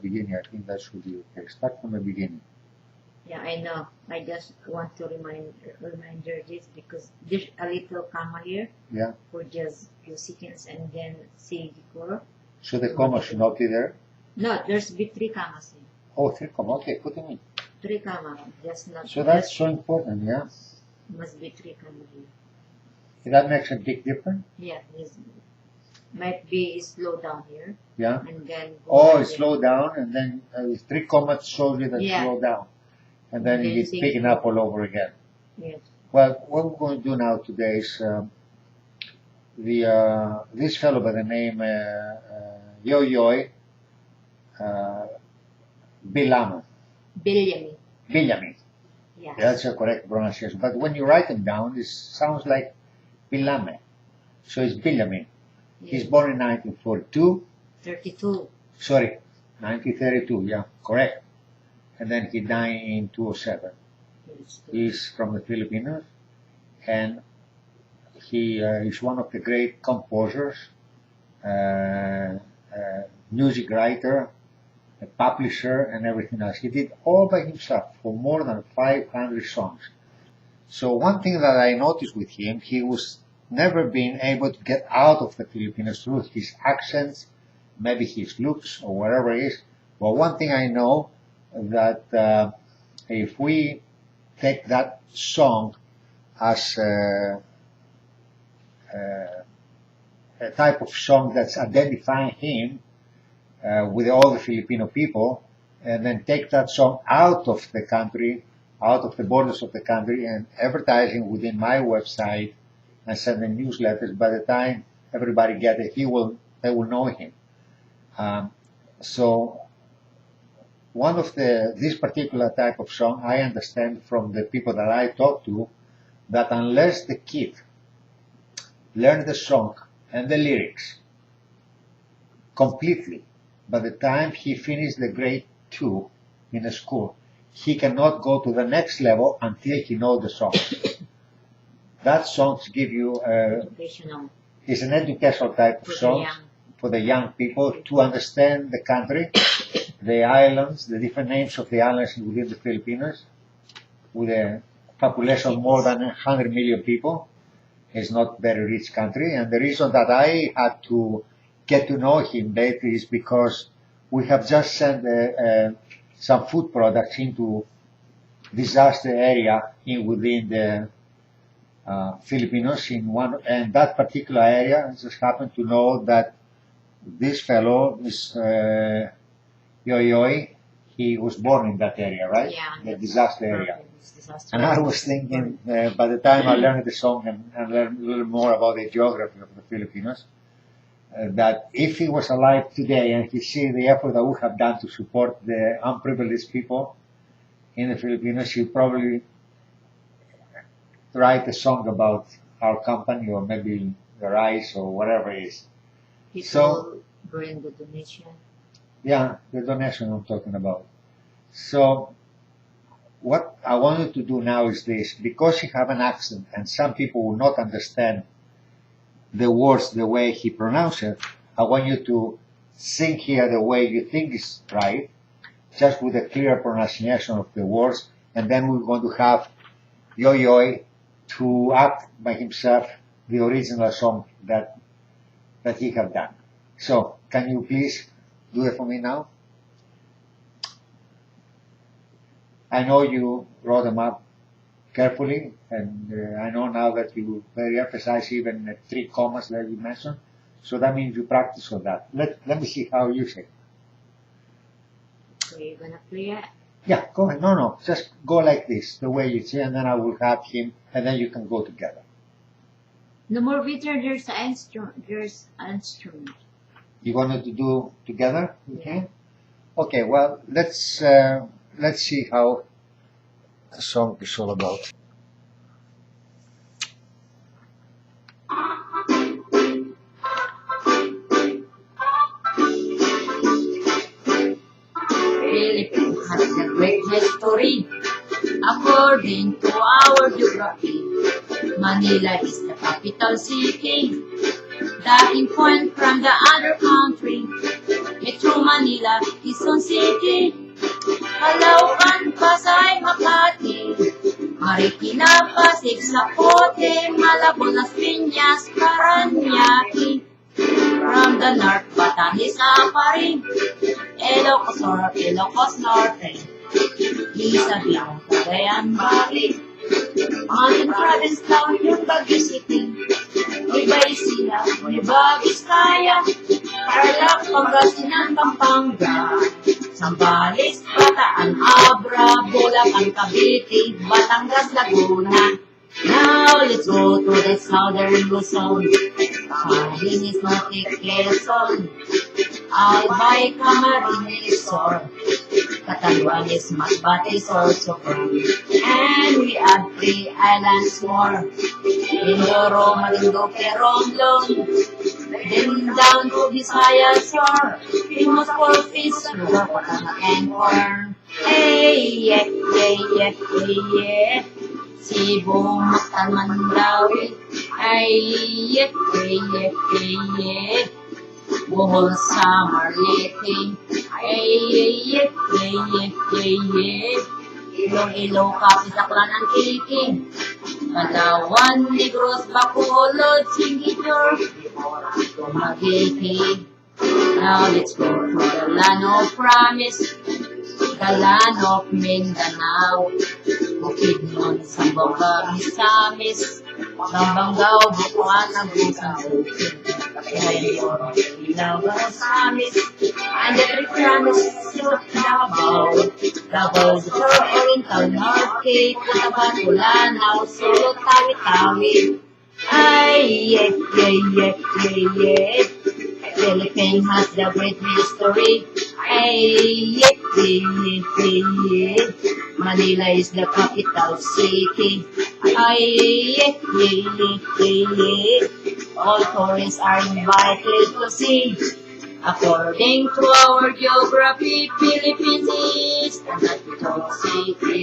beginning. I think that should be okay. Start from the beginning. Yeah, I know. I just want to remind her this because there's a little comma here. Yeah. For just few seconds and then say the chord. So the comma should not be there? No, there's be 3 commas here. Oh, 3 comma. Okay, put them in. 3 comma. Just not. So that's so important, yeah? Must be 3 comma here. That makes a big difference? Yeah, yes. Might be slow down here. Yeah. And then slow down, and then 3 commas shows you that slow down. And then it's picking up all over again. Yes. Well, what we're going to do now today is this fellow by the name Yoyoy Villame. Villame. Yes. That's the correct pronunciation. But when you write them down, it sounds like Villame. So it's Villame. Yes. He's born in 1942. 32. Sorry, 1932, yeah, correct. And then he died in 2007. He's from the Philippines, and he is one of the great composers, music writer, a publisher, and everything else. He did all by himself for more than 500 songs. So one thing that I noticed with him, he was never been able to get out of the Philippines through his accents, maybe his looks or whatever it is. But one thing I know, that if we take that song as a type of song that's identifying him with all the Filipino people, and then take that song out of the country, out of the borders of the country, and advertising within my website and sending newsletters, by the time everybody gets it, they will know him. So one of this particular type of song, I understand from the people that I talk to, that unless the kid learn the song and the lyrics completely, by the time he finishes the grade 2 in a school, he cannot go to the next level until he knows the song. That songs give you it's an educational type of song for the young people to understand the country, the islands, the different names of the islands within the Philippines, with a population of more than 100 million people. It's not a very rich country, and the reason that I had to get to know him later is because we have just sent some food products into disaster area within the Filipinos and that particular area. I just happened to know that this fellow is Yoyoy. He was born in that area, right? Yeah. The disaster area. And I was thinking, by the time I learned the song and learned a little more about the geography of the Filipinos, that if he was alive today and he see the effort that we have done to support the unprivileged people in the Filipinos, he'll probably write a song about our company, or maybe the rice or whatever it is. People bring the donation. Yeah, the donation I'm talking about. So what I wanted to do now is this: because he have an accent and some people will not understand the words the way he pronounces it, I want you to sing here the way you think is right, just with a clear pronunciation of the words, and then we're going to have Yoyoy to act by himself the original song that he have done. So, can you please do it for me now? I know you wrote them up carefully, and I know now that you very emphasize even the 3 commas that you mentioned. So that means you practice on that. Let me see how you say. So you're gonna play it? Yeah, go ahead. No, just go like this, the way you say, and then I will have him, and then you can go together. No more Peter, there's an instrument. You wanted to do together? Okay. Okay. Well, let's see how the song is all about. Philippines has a great history, according to our geography. Manila is the capital city, the in point from the other country. Metro Manila, Quezon City, Calaucan, Pasay, Makati, Marikina, Pasig, Zapote, Malabon, Las Piñas, Paranaque. From the north, Batanes, Apari, Ilocos Norte, Isabela, Cagayan Valley, Mountain Province Town, yung Baguio City, Nueva Ecija, Nueva Vizcaya, Tarlac, Pangasinan, Pampanga, Zambales, Bataan, Abra, Bulacan, Cavite, Batangas, Laguna. Now let's go to the southern Luzon. Camarines Norte, Quezon, Albay, Camarines Sur, Catanduanes, Masbate is also from. And we add 3 islands more. Mindoro, Marinduque, Romblon, then down to Visayas shore. Famous for fish, sugar, patana, and corn. Hey, yeah, yeah, yeah, yeah, yeah. Cebu, Mactan, Mandawi, ay, yeah, yeah, yeah, yeah. Bohol, Samar, Leyte, ay, yeah, yeah, yeah, yeah. Iloilo, Capiz, Aklan, and Kiking. Palawan, Negros, Bacolod, Singapore, Dumaguete. Now let's go to the land of promise, the land of Mindanao. Bukidnon, Sambuca, Misamis, Bambangao, Bukuan, Agusan, Ayoro, Ilaw, Samis, and the three promises of Davao. Davao is for Oriental Norte, Cotabato, Lanao, Solo, Tawi-Tawi. Ay, yeah, yeah, yeah, yeah, yeah. Philippine has the great history. Ay, yeah, yeah, yeah, yeah. Manila is the capital city. Ay, yeah, yeah, yeah, yeah. All tourists are invited to see. According to our geography, Philippines is the capital city.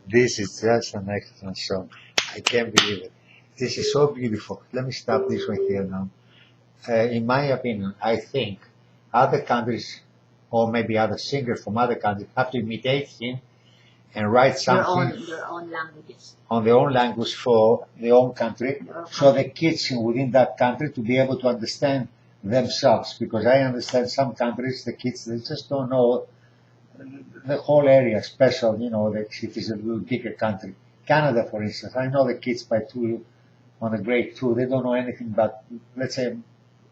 This is just an excellent song. I can't believe it. This is so beautiful. Let me stop this one here now. In my opinion, I think other countries, or maybe other singers from other countries, have to imitate him and write something Their own languages. on their own language for their own country, so the kids within that country to be able to understand themselves. Because I understand some countries, the kids, they just don't know the whole area, special, if it's a little bigger country. Canada, for instance, I know the kids by on a grade 2, they don't know anything about, let's say,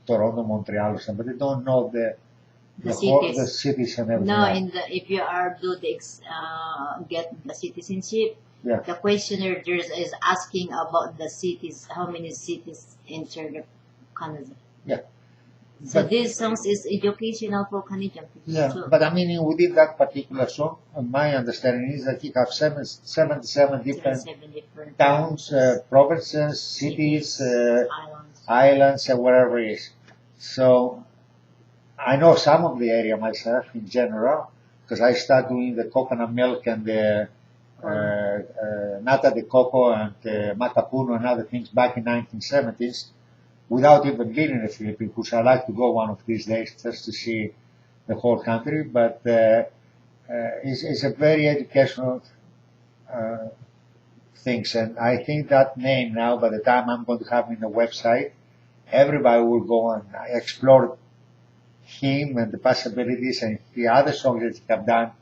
Toronto, Montreal or something, but they don't know the cities and everything. No, if you are get the citizenship, Yeah. the questionnaire there is asking about the cities, how many cities enter the Canada. Yeah. So But- this song is educational for Canadian people. Yeah, So, but I mean, within that particular song, my understanding is that you have 77 different 7 different towns, provinces, cities, islands. islands, and wherever it is. So I know some of the area myself in general, because I started doing the coconut milk and the nata de coco and matapuno and other things back in 1970s, without even being in the Philippines, which I like to go one of these days just to see the whole country. But it's a very educational things, and I think that name now, by the time I'm going to have in the website, everybody will go and explore him and the possibilities and the other songs that he have done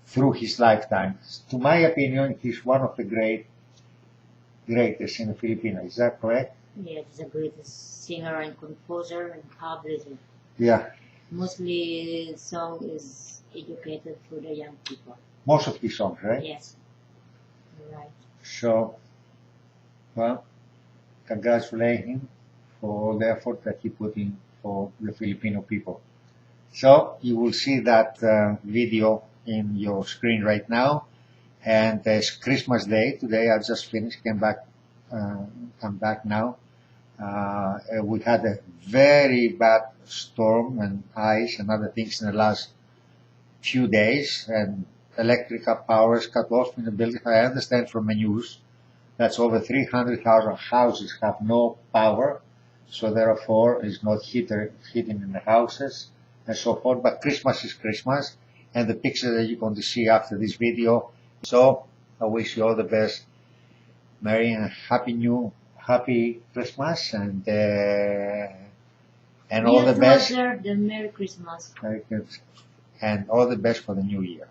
through his lifetime. To my opinion, he's one of the greatest in the Philippines. Is that correct? Yeah, he's the greatest singer and composer and publisher. Yeah. Mostly song is educated for the young people. Most of his songs, right? Yes. Right. So, well, congratulate him for all the effort that he put in for the Filipino people. So, you will see that video in your screen right now. And it's Christmas Day. Today I just finished, come back now. We had a very bad storm and ice and other things in the last few days, and electrical power is cut off in the building. I understand from the news That's over 300,000 houses have no power, so therefore it's not heating in the houses and so forth. But Christmas is Christmas, and the picture that you're going to see after this video. So I wish you all the best, Merry and Happy Christmas, and all the best. The Merry Christmas. And all the best for the new year.